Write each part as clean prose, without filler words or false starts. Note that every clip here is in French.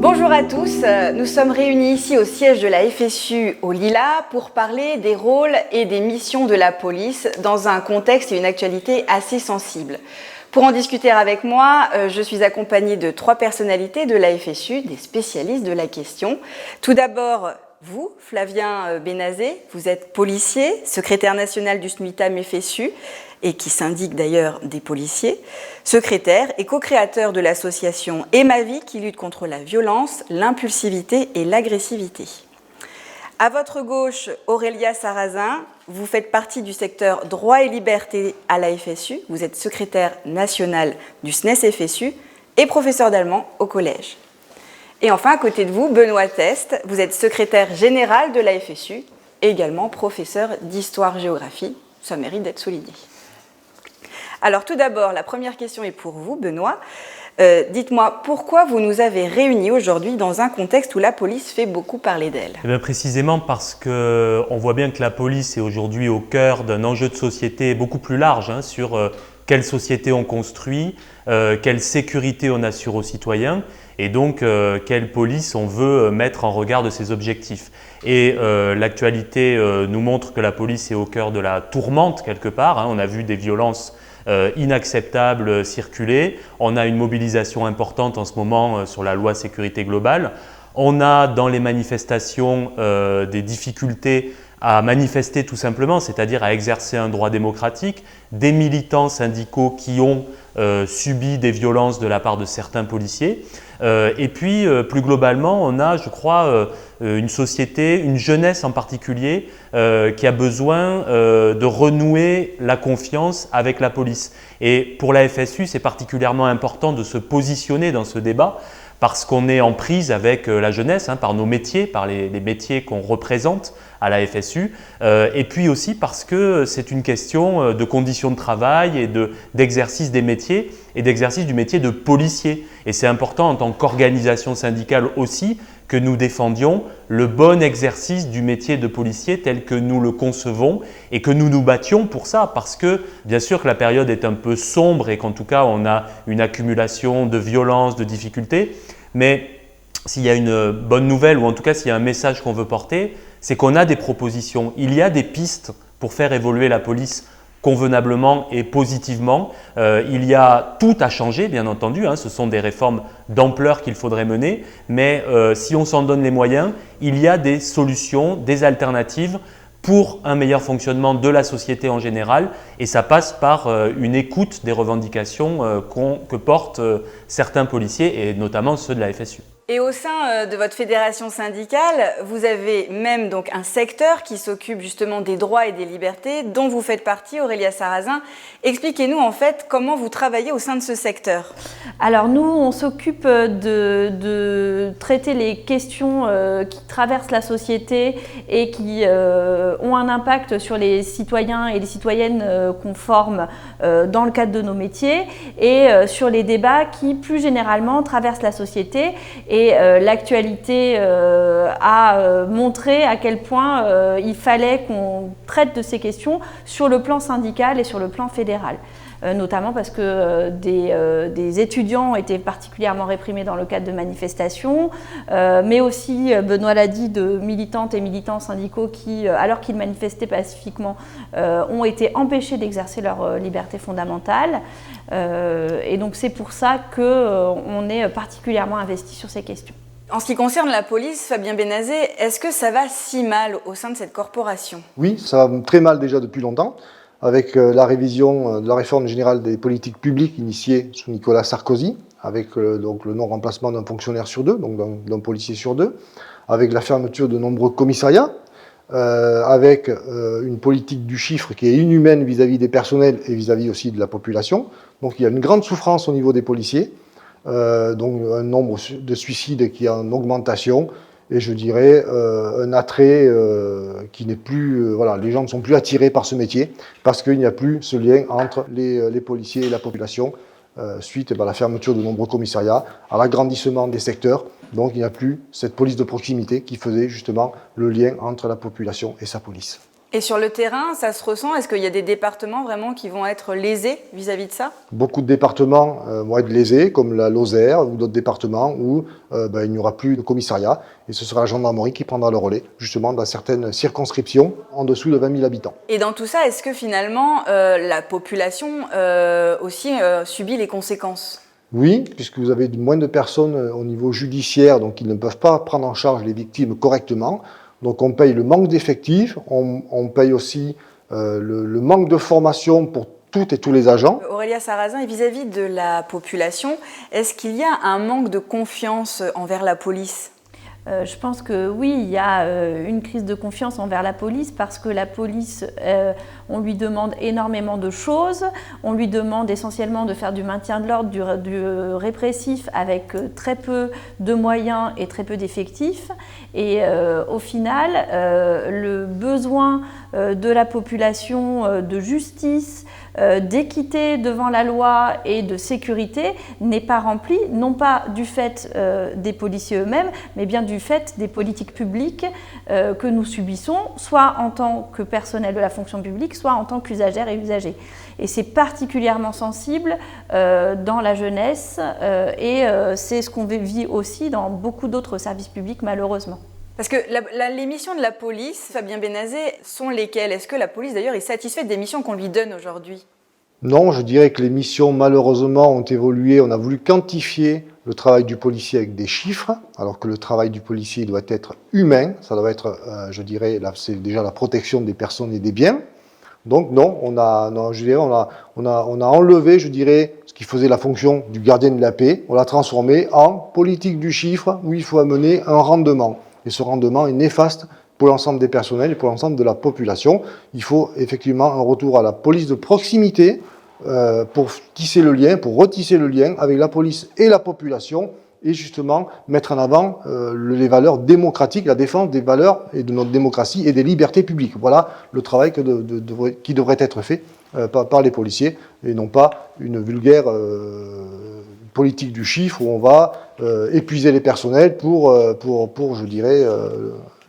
Bonjour à tous, nous sommes réunis ici au siège de la FSU au Lilas pour parler des rôles et des missions de la police dans un contexte et une actualité assez sensible. Pour en discuter avec moi, je suis accompagnée de 3 personnalités de la FSU, des spécialistes de la question. Tout d'abord, vous, Flavien Benazé, vous êtes policier, secrétaire national du SMITAM FSU et qui syndique d'ailleurs des policiers, secrétaire et co-créateur de l'association Et ma vie qui lutte contre la violence, l'impulsivité et l'agressivité. À votre gauche, Aurélia Sarrazin, vous faites partie du secteur droit et liberté à la FSU, vous êtes secrétaire nationale du SNES FSU et professeur d'allemand au collège. Et enfin, à côté de vous, Benoît Test, vous êtes secrétaire général de la FSU et également professeur d'histoire-géographie, ça mérite d'être souligné. Alors tout d'abord, la première question est pour vous, Benoît. Dites-moi, pourquoi vous nous avez réunis aujourd'hui dans un contexte où la police fait beaucoup parler d'elle ? Eh bien, précisément parce qu'on voit bien que la police est aujourd'hui au cœur d'un enjeu de société beaucoup plus large sur quelle société on construit, quelle sécurité on assure aux citoyens et donc quelle police on veut mettre en regard de ses objectifs. Et l'actualité nous montre que la police est au cœur de la tourmente quelque part. On a vu des violences inacceptables circuler. On a une mobilisation importante en ce moment sur la loi sécurité globale. On a dans les manifestations des difficultés à manifester tout simplement, c'est-à-dire à exercer un droit démocratique, des militants syndicaux qui ont subi des violences de la part de certains policiers. Et puis, plus globalement, on a, je crois, une société, une jeunesse en particulier, qui a besoin de renouer la confiance avec la police. Et pour la FSU, c'est particulièrement important de se positionner dans ce débat parce qu'on est en prise avec la jeunesse, par nos métiers, par les métiers qu'on représente à la FSU, et puis aussi parce que c'est une question de conditions de travail et d'exercice des métiers et d'exercice du métier de policier. Et c'est important en tant qu'organisation syndicale aussi que nous défendions le bon exercice du métier de policier tel que nous le concevons et que nous nous battions pour ça parce que bien sûr que la période est un peu sombre et qu'en tout cas on a une accumulation de violences, de difficultés, mais s'il y a une bonne nouvelle ou en tout cas s'il y a un message qu'on veut porter, c'est qu'on a des propositions, il y a des pistes pour faire évoluer la police convenablement et positivement. Il y a tout à changer, bien entendu, ce sont des réformes d'ampleur qu'il faudrait mener, mais si on s'en donne les moyens, il y a des solutions, des alternatives pour un meilleur fonctionnement de la société en général et ça passe par une écoute des revendications que portent certains policiers et notamment ceux de la FSU. Et au sein de votre fédération syndicale, vous avez même donc un secteur qui s'occupe justement des droits et des libertés dont vous faites partie, Aurélia Sarrazin. Expliquez-nous en fait comment vous travaillez au sein de ce secteur. Alors nous, on s'occupe de traiter les questions qui traversent la société et qui ont un impact sur les citoyens et les citoyennes qu'on forme dans le cadre de nos métiers et sur les débats qui plus généralement traversent la société. Et l'actualité a montré à quel point il fallait qu'on traite de ces questions sur le plan syndical et sur le plan fédéral. Notamment parce que des étudiants ont été particulièrement réprimés dans le cadre de manifestations, mais aussi, Benoît l'a dit, de militantes et militants syndicaux qui, alors qu'ils manifestaient pacifiquement, ont été empêchés d'exercer leur liberté fondamentale. Et donc c'est pour ça qu'on est particulièrement investi sur ces questions. En ce qui concerne la police, Fabien Benazé, est-ce que ça va si mal au sein de cette corporation ? Oui, ça va très mal déjà depuis longtemps. Avec la révision de la réforme générale des politiques publiques initiée sous Nicolas Sarkozy, avec donc le non-remplacement d'un fonctionnaire sur 2, donc d'un policier sur 2, avec la fermeture de nombreux commissariats, avec une politique du chiffre qui est inhumaine vis-à-vis des personnels et vis-à-vis aussi de la population. Donc il y a une grande souffrance au niveau des policiers, donc un nombre de suicides qui est en augmentation, et je dirais un attrait qui n'est plus... voilà, les gens ne sont plus attirés par ce métier parce qu'il n'y a plus ce lien entre les policiers et la population suite à la fermeture de nombreux commissariats, à l'agrandissement des secteurs. Donc il n'y a plus cette police de proximité qui faisait justement le lien entre la population et sa police. Et sur le terrain, ça se ressent? Est-ce qu'il y a des départements vraiment qui vont être lésés vis-à-vis de ça? Beaucoup de départements vont être lésés, comme la Lozère ou d'autres départements où il n'y aura plus de commissariat et ce sera la gendarmerie qui prendra le relais, justement dans certaines circonscriptions en dessous de 20 000 habitants. Et dans tout ça, est-ce que finalement la population aussi subit les conséquences? Oui, puisque vous avez moins de personnes au niveau judiciaire, donc ils ne peuvent pas prendre en charge les victimes correctement. Donc on paye le manque d'effectifs, on paye aussi le manque de formation pour toutes et tous les agents. Aurélia Sarrazin, et vis-à-vis de la population, est-ce qu'il y a un manque de confiance envers la police? Je pense que oui, il y a une crise de confiance envers la police parce que la police, on lui demande énormément de choses. On lui demande essentiellement de faire du maintien de l'ordre, du répressif avec très peu de moyens et très peu d'effectifs. Et au final, le besoin de la population de justice, d'équité devant la loi et de sécurité n'est pas rempli, non pas du fait des policiers eux-mêmes, mais bien du fait des politiques publiques que nous subissons, soit en tant que personnel de la fonction publique, soit en tant qu'usagères et usagers. Et c'est particulièrement sensible dans la jeunesse et c'est ce qu'on vit aussi dans beaucoup d'autres services publics, malheureusement. Parce que les missions de la police, Fabien Benazet, sont lesquelles? Est-ce que la police d'ailleurs est satisfaite des missions qu'on lui donne aujourd'hui? Non, je dirais que les missions malheureusement ont évolué. On a voulu quantifier le travail du policier avec des chiffres, alors que le travail du policier doit être humain. Ça doit être, je dirais, c'est déjà la protection des personnes et des biens. Donc non, on a enlevé, je dirais, ce qui faisait la fonction du gardien de la paix. On l'a transformé en politique du chiffre où il faut amener un rendement. Et ce rendement est néfaste pour l'ensemble des personnels et pour l'ensemble de la population. Il faut effectivement un retour à la police de proximité pour tisser le lien, pour retisser le lien avec la police et la population et justement mettre en avant les valeurs démocratiques, la défense des valeurs et de notre démocratie et des libertés publiques. Voilà le travail qui devrait être fait par les policiers et non pas une vulgaire politique du chiffre où on va épuiser les personnels pour je dirais,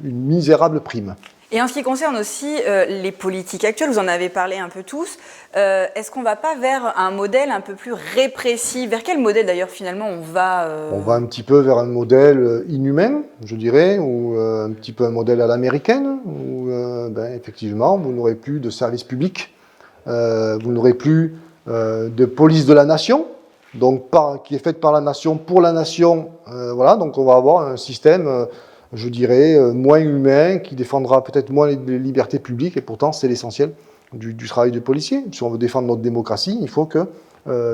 une misérable prime. Et en ce qui concerne aussi les politiques actuelles, vous en avez parlé un peu tous, est-ce qu'on ne va pas vers un modèle un peu plus répressif? Vers quel modèle d'ailleurs finalement on va On va un petit peu vers un modèle inhumain, je dirais, ou un petit peu un modèle à l'américaine, où effectivement vous n'aurez plus de service public, vous n'aurez plus de police de la nation, donc qui est faite par la nation pour la nation. Voilà, donc on va avoir un système je dirais, moins humain, qui défendra peut-être moins les libertés publiques, et pourtant c'est l'essentiel du travail de policier. Si on veut défendre notre démocratie, il faut que,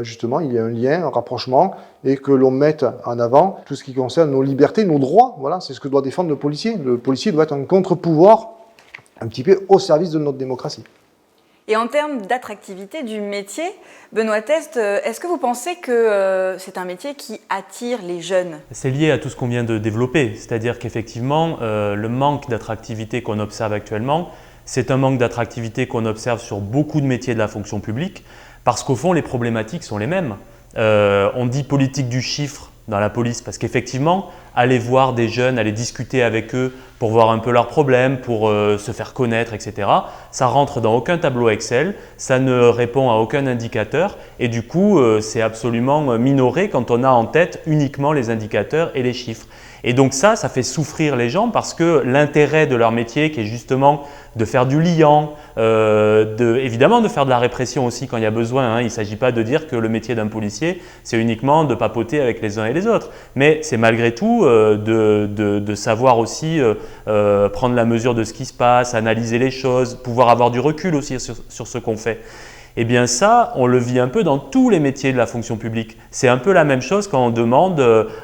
justement, il y ait un lien, un rapprochement, et que l'on mette en avant tout ce qui concerne nos libertés, nos droits. Voilà, c'est ce que doit défendre le policier. Le policier doit être un contre-pouvoir, un petit peu au service de notre démocratie. Et en termes d'attractivité du métier, Benoît Teste, est-ce que vous pensez que c'est un métier qui attire les jeunes? C'est lié à tout ce qu'on vient de développer, c'est-à-dire qu'effectivement, le manque d'attractivité qu'on observe actuellement, c'est un manque d'attractivité qu'on observe sur beaucoup de métiers de la fonction publique, parce qu'au fond, les problématiques sont les mêmes. On dit politique du chiffre dans la police, parce qu'effectivement, aller voir des jeunes, aller discuter avec eux pour voir un peu leurs problèmes, pour se faire connaître, etc. Ça rentre dans aucun tableau Excel, ça ne répond à aucun indicateur et du coup, c'est absolument minoré quand on a en tête uniquement les indicateurs et les chiffres. Et donc ça fait souffrir les gens parce que l'intérêt de leur métier qui est justement de faire du liant, évidemment de faire de la répression aussi quand il y a besoin. Il ne s'agit pas de dire que le métier d'un policier, c'est uniquement de papoter avec les uns et les autres. Mais c'est malgré tout de savoir aussi prendre la mesure de ce qui se passe, analyser les choses, pouvoir avoir du recul aussi sur ce qu'on fait. Eh bien ça, on le vit un peu dans tous les métiers de la fonction publique. C'est un peu la même chose quand on demande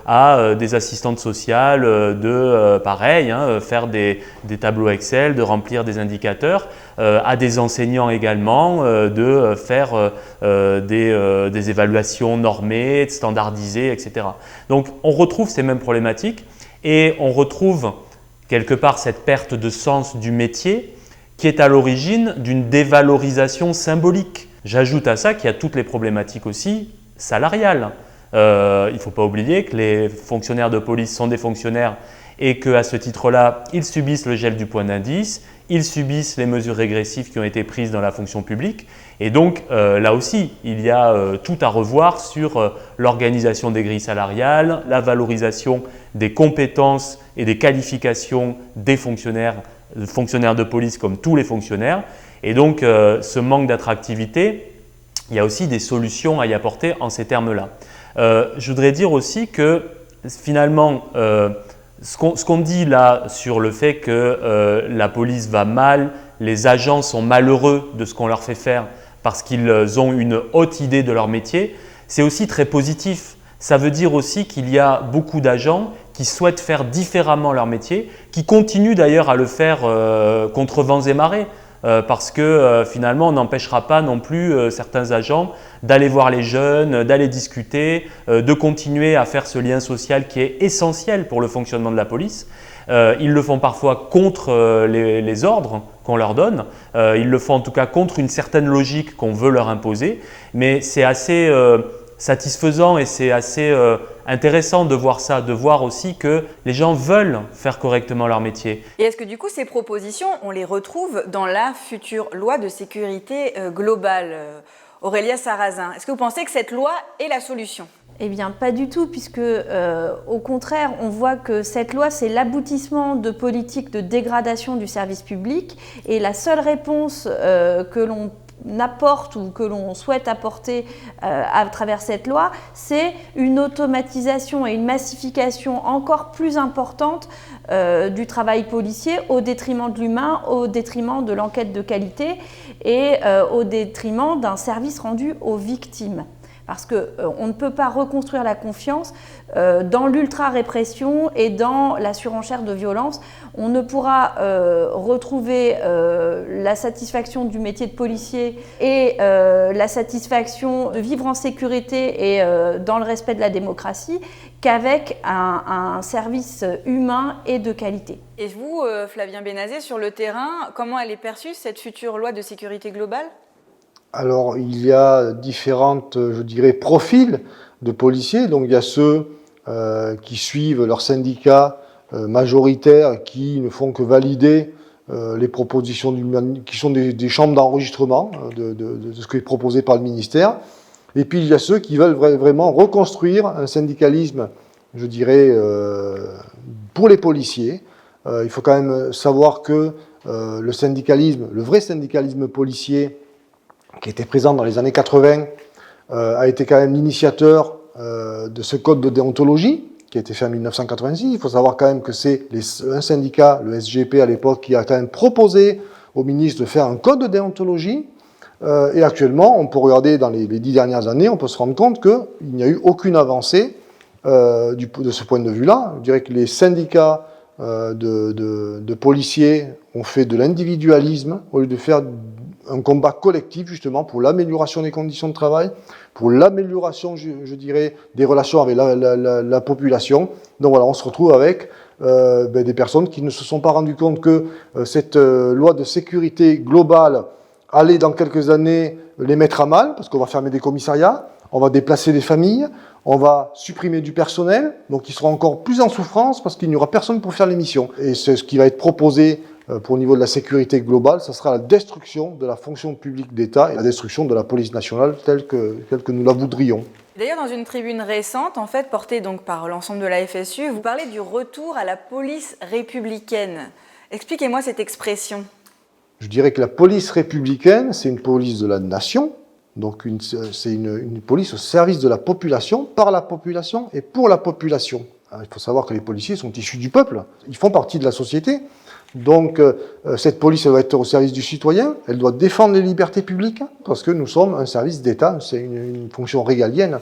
à des assistantes sociales de, pareil, faire des tableaux Excel, de remplir des indicateurs, à des enseignants également de faire des évaluations normées, standardisées, etc. Donc on retrouve ces mêmes problématiques et on retrouve quelque part cette perte de sens du métier qui est à l'origine d'une dévalorisation symbolique. J'ajoute à ça qu'il y a toutes les problématiques aussi salariales. Il ne faut pas oublier que les fonctionnaires de police sont des fonctionnaires et qu'à ce titre-là, ils subissent le gel du point d'indice, ils subissent les mesures régressives qui ont été prises dans la fonction publique. Et donc, là aussi, il y a tout à revoir sur l'organisation des grilles salariales, la valorisation des compétences et des qualifications des fonctionnaires de police comme tous les fonctionnaires. Et donc, ce manque d'attractivité, il y a aussi des solutions à y apporter en ces termes-là. Je voudrais dire aussi que finalement, ce qu'on dit là sur le fait que la police va mal, les agents sont malheureux de ce qu'on leur fait faire parce qu'ils ont une haute idée de leur métier, c'est aussi très positif. Ça veut dire aussi qu'il y a beaucoup d'agents qui souhaitent faire différemment leur métier, qui continuent d'ailleurs à le faire contre vents et marées. Parce que finalement, on n'empêchera pas non plus certains agents d'aller voir les jeunes, d'aller discuter, de continuer à faire ce lien social qui est essentiel pour le fonctionnement de la police. Ils le font parfois contre les ordres qu'on leur donne, ils le font en tout cas contre une certaine logique qu'on veut leur imposer, mais c'est assez satisfaisant et c'est assez intéressant de voir ça, de voir aussi que les gens veulent faire correctement leur métier. Et est-ce que du coup ces propositions, on les retrouve dans la future loi de sécurité globale, Aurélia Sarrazin? Est-ce que vous pensez que cette loi est la solution? Eh bien, pas du tout, puisque au contraire, on voit que cette loi, c'est l'aboutissement de politiques de dégradation du service public, et la seule réponse que l'on apporte ou que l'on souhaite apporter à travers cette loi, c'est une automatisation et une massification encore plus importante du travail policier au détriment de l'humain, au détriment de l'enquête de qualité et au détriment d'un service rendu aux victimes. Parce qu'on ne peut pas reconstruire la confiance dans l'ultra-répression et dans la surenchère de violence. On ne pourra retrouver la satisfaction du métier de policier et la satisfaction de vivre en sécurité et dans le respect de la démocratie qu'avec un service humain et de qualité. Et vous, Flavien Benazet, sur le terrain, comment elle est perçue, cette future loi de sécurité globale ? Alors, il y a différentes, je dirais, profils de policiers. Donc, il y a ceux qui suivent leurs syndicats majoritaires, qui ne font que valider les propositions qui sont des chambres d'enregistrement de ce qui est proposé par le ministère. Et puis, il y a ceux qui veulent vraiment reconstruire un syndicalisme, je dirais, pour les policiers. Il faut quand même savoir que le syndicalisme, le vrai syndicalisme policier, qui était présent dans les années 80, a été quand même l'initiateur de ce code de déontologie, qui a été fait en 1986. Il faut savoir quand même que c'est un syndicat, le SGP à l'époque, qui a quand même proposé au ministre de faire un code de déontologie. Et actuellement, on peut regarder dans les 10 dernières années, on peut se rendre compte qu'il n'y a eu aucune avancée de ce point de vue-là. Je dirais que les syndicats de policiers ont fait de l'individualisme au lieu de faire un combat collectif justement pour l'amélioration des conditions de travail, pour l'amélioration, je dirais, des relations avec la population. Donc voilà, on se retrouve avec des personnes qui ne se sont pas rendues compte que cette loi de sécurité globale allait dans quelques années les mettre à mal, parce qu'on va fermer des commissariats, on va déplacer des familles, on va supprimer du personnel, donc ils seront encore plus en souffrance parce qu'il n'y aura personne pour faire les missions. Et c'est ce qui va être proposé pour le niveau de la sécurité globale, ça sera la destruction de la fonction publique d'État et la destruction de la police nationale telle que nous la voudrions. D'ailleurs, dans une tribune récente, en fait, portée donc par l'ensemble de la FSU, vous parlez du retour à la police républicaine. Expliquez-moi cette expression. Je dirais que la police républicaine, c'est une police de la nation, donc c'est une police au service de la population, par la population et pour la population. Alors, il faut savoir que les policiers sont issus du peuple, ils font partie de la société. Donc, cette police, elle doit être au service du citoyen, elle doit défendre les libertés publiques, parce que nous sommes un service d'État, c'est une fonction régalienne.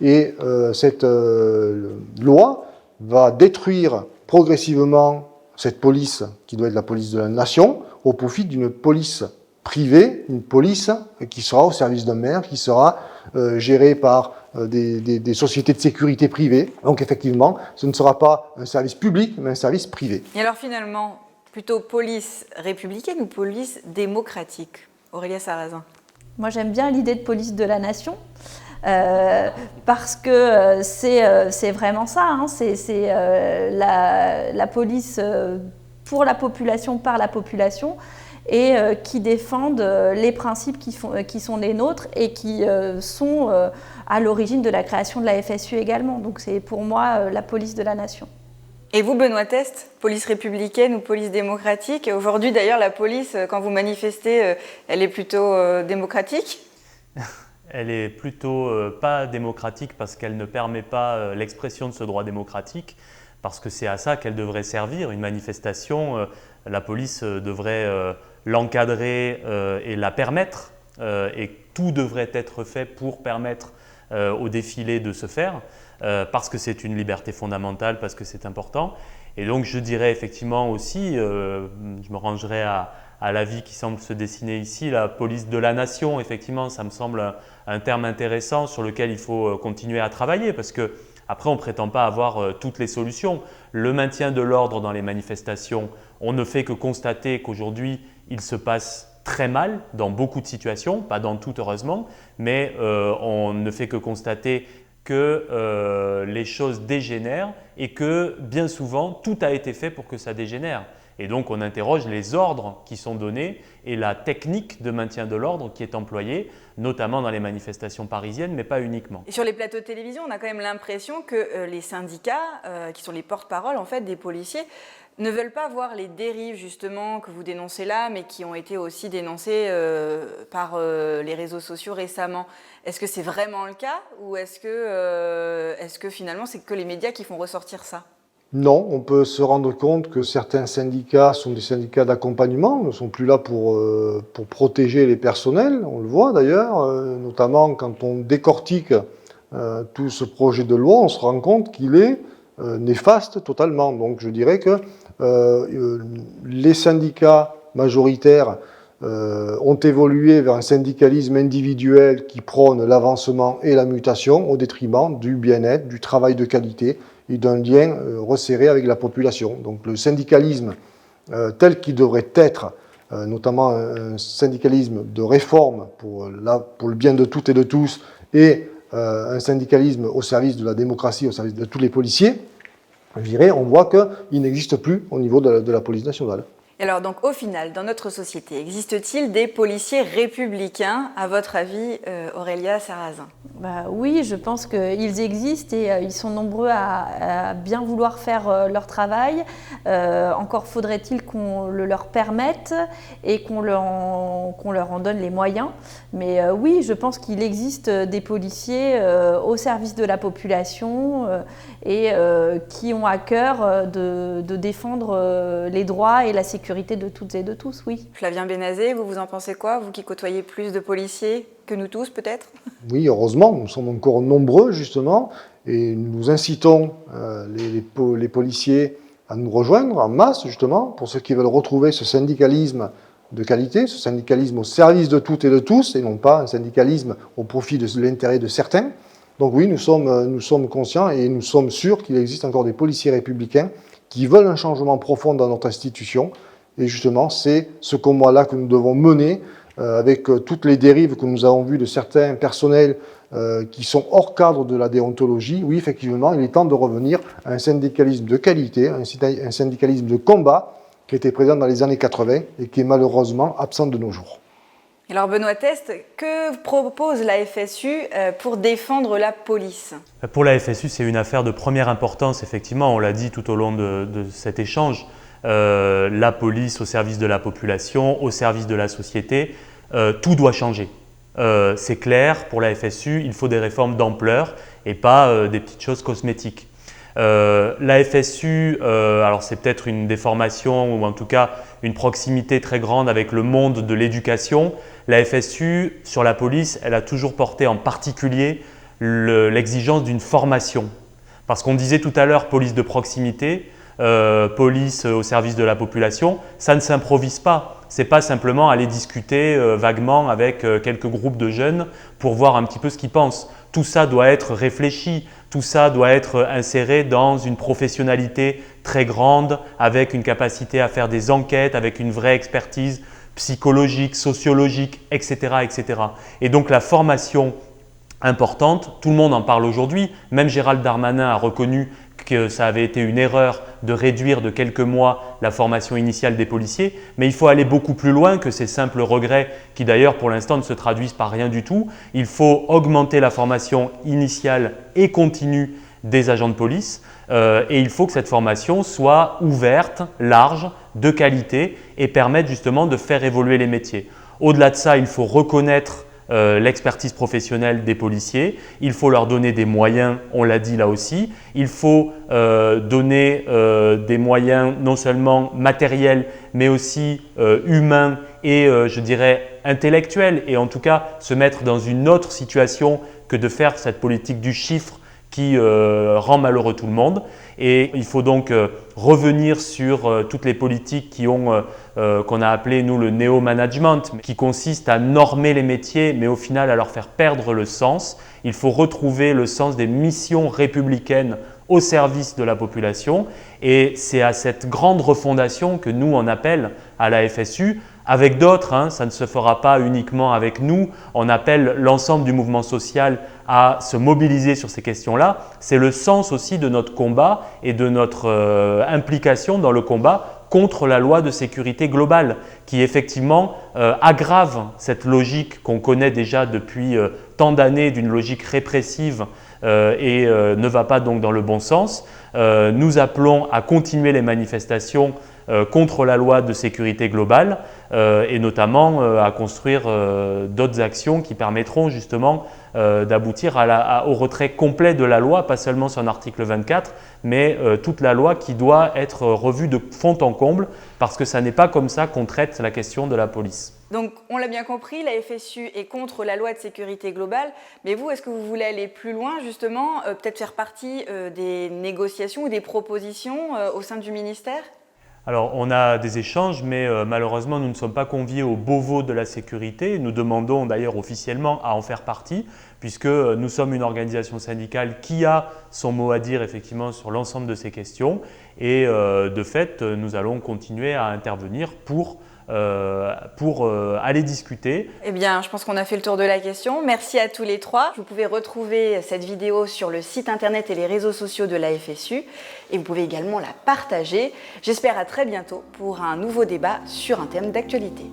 Et cette loi va détruire progressivement cette police, qui doit être la police de la nation, au profit d'une police privée, une police qui sera au service d'un maire, qui sera gérée par des sociétés de sécurité privées. Donc, effectivement, ce ne sera pas un service public, mais un service privé. Et alors, finalement, plutôt police républicaine ou police démocratique? Aurélia Sarrazin. Moi, j'aime bien l'idée de police de la nation. parce que c'est vraiment ça, hein, c'est la police pour la population, par la population, et qui défendent les principes qui sont les nôtres et qui sont à l'origine de la création de la FSU également. Donc c'est pour moi la police de la nation. Et vous, Benoît Teste, police républicaine ou police démocratique? Aujourd'hui, d'ailleurs, la police, quand vous manifestez, elle est plutôt démocratique? Elle est plutôt pas démocratique parce qu'elle ne permet pas l'expression de ce droit démocratique, parce que c'est à ça qu'elle devrait servir. Une manifestation, la police devrait l'encadrer et la permettre, et tout devrait être fait pour permettre au défilé de se faire, parce que c'est une liberté fondamentale, parce que c'est important. Et donc je dirais effectivement aussi, je me rangerai à l'avis qui semble se dessiner ici, la police de la nation, effectivement, ça me semble un terme intéressant sur lequel il faut continuer à travailler, parce que après, on ne prétend pas avoir toutes les solutions. Le maintien de l'ordre dans les manifestations, on ne fait que constater qu'aujourd'hui, il se passe très mal dans beaucoup de situations, pas dans toutes heureusement, mais on ne fait que constater que les choses dégénèrent et que bien souvent, tout a été fait pour que ça dégénère. Et donc, on interroge les ordres qui sont donnés et la technique de maintien de l'ordre qui est employée, notamment dans les manifestations parisiennes, mais pas uniquement. Et sur les plateaux de télévision, on a quand même l'impression que les syndicats, qui sont les porte-parole en fait, des policiers, ne veulent pas voir les dérives justement que vous dénoncez là, mais qui ont été aussi dénoncées par les réseaux sociaux récemment. Est-ce que c'est vraiment le cas ou est-ce que finalement c'est que les médias qui font ressortir ça? Non, on peut se rendre compte que certains syndicats sont des syndicats d'accompagnement, ne sont plus là pour protéger les personnels, on le voit d'ailleurs, notamment quand on décortique tout ce projet de loi, on se rend compte qu'il est néfaste totalement. Donc je dirais que les syndicats majoritaires ont évolué vers un syndicalisme individuel qui prône l'avancement et la mutation au détriment du bien-être, du travail de qualité et d'un lien resserré avec la population. Donc le syndicalisme tel qu'il devrait être, notamment un syndicalisme de réforme pour le bien de toutes et de tous, et un syndicalisme au service de la démocratie, au service de tous les policiers, je dirais, on voit qu'il n'existe plus au niveau de la police nationale. Alors donc au final, dans notre société, existe-t-il des policiers républicains, à votre avis, Aurélia Sarrazin? Oui, je pense qu'ils existent et ils sont nombreux à bien vouloir faire leur travail. Encore faudrait-il qu'on le leur permette et qu'on leur en donne les moyens. Mais oui, je pense qu'il existe des policiers au service de la population et qui ont à cœur de défendre les droits et la sécurité de toutes et de tous, oui. Flavien Bénazet, vous en pensez quoi? Vous qui côtoyez plus de policiers que nous tous, peut-être? Oui, heureusement, nous sommes encore nombreux, justement, et nous incitons les policiers à nous rejoindre en masse, justement, pour ceux qui veulent retrouver ce syndicalisme de qualité, ce syndicalisme au service de toutes et de tous, et non pas un syndicalisme au profit de l'intérêt de certains. Donc oui, nous sommes conscients et nous sommes sûrs qu'il existe encore des policiers républicains qui veulent un changement profond dans notre institution. Et justement, c'est ce combat-là que nous devons mener avec toutes les dérives que nous avons vues de certains personnels qui sont hors cadre de la déontologie. Oui, effectivement, il est temps de revenir à un syndicalisme de qualité, un syndicalisme de combat qui était présent dans les années 80 et qui est malheureusement absent de nos jours. Alors Benoît Teste, que propose la FSU pour défendre la police? Pour la FSU, c'est une affaire de première importance, effectivement, on l'a dit tout au long de cet échange. La police au service de la population, au service de la société, tout doit changer. C'est clair, pour la FSU, il faut des réformes d'ampleur et pas des petites choses cosmétiques. La FSU, alors c'est peut-être une déformation ou en tout cas une proximité très grande avec le monde de l'éducation. La FSU, sur la police, elle a toujours porté en particulier l'exigence d'une formation. Parce qu'on disait tout à l'heure police de proximité, police au service de la population, ça ne s'improvise pas. Ce n'est pas simplement aller discuter vaguement avec quelques groupes de jeunes pour voir un petit peu ce qu'ils pensent. Tout ça doit être réfléchi, tout ça doit être inséré dans une professionnalité très grande, avec une capacité à faire des enquêtes, avec une vraie expertise psychologique, sociologique, etc., etc. Et donc la formation importante. Tout le monde en parle aujourd'hui. Même Gérald Darmanin a reconnu que ça avait été une erreur de réduire de quelques mois la formation initiale des policiers. Mais il faut aller beaucoup plus loin que ces simples regrets qui d'ailleurs pour l'instant ne se traduisent par rien du tout. Il faut augmenter la formation initiale et continue des agents de police et il faut que cette formation soit ouverte, large, de qualité et permette justement de faire évoluer les métiers. Au-delà de ça, il faut reconnaître l'expertise professionnelle des policiers, il faut leur donner des moyens, on l'a dit là aussi, il faut donner des moyens non seulement matériels mais aussi humains et je dirais intellectuels et en tout cas se mettre dans une autre situation que de faire cette politique du chiffre qui rend malheureux tout le monde. Et il faut donc revenir sur toutes les politiques qui ont, qu'on a appelé nous le néo-management, qui consiste à normer les métiers, mais au final à leur faire perdre le sens. Il faut retrouver le sens des missions républicaines au service de la population. Et c'est à cette grande refondation que nous on appelle à la FSU, avec d'autres, hein, ça ne se fera pas uniquement avec nous, on appelle l'ensemble du mouvement social à se mobiliser sur ces questions-là. C'est le sens aussi de notre combat et de notre implication dans le combat contre la loi de sécurité globale qui effectivement aggrave cette logique qu'on connaît déjà depuis tant d'années d'une logique répressive et ne va pas donc dans le bon sens. Nous appelons à continuer les manifestations contre la loi de sécurité globale et notamment à construire d'autres actions qui permettront justement d'aboutir au retrait complet de la loi, pas seulement son article 24, mais toute la loi qui doit être revue de fond en comble parce que ça n'est pas comme ça qu'on traite la question de la police. Donc, on l'a bien compris, la FSU est contre la loi de sécurité globale, mais vous, est-ce que vous voulez aller plus loin, justement, peut-être faire partie des négociations ou des propositions au sein du ministère ? Alors, on a des échanges, mais malheureusement, nous ne sommes pas conviés au Beauvau de la sécurité. Nous demandons d'ailleurs officiellement à en faire partie, puisque nous sommes une organisation syndicale qui a son mot à dire effectivement sur l'ensemble de ces questions. Et de fait, nous allons continuer à intervenir pour aller discuter. Eh bien, je pense qu'on a fait le tour de la question. Merci à tous les trois. Vous pouvez retrouver cette vidéo sur le site internet et les réseaux sociaux de la FSU et vous pouvez également la partager. J'espère à très bientôt pour un nouveau débat sur un thème d'actualité.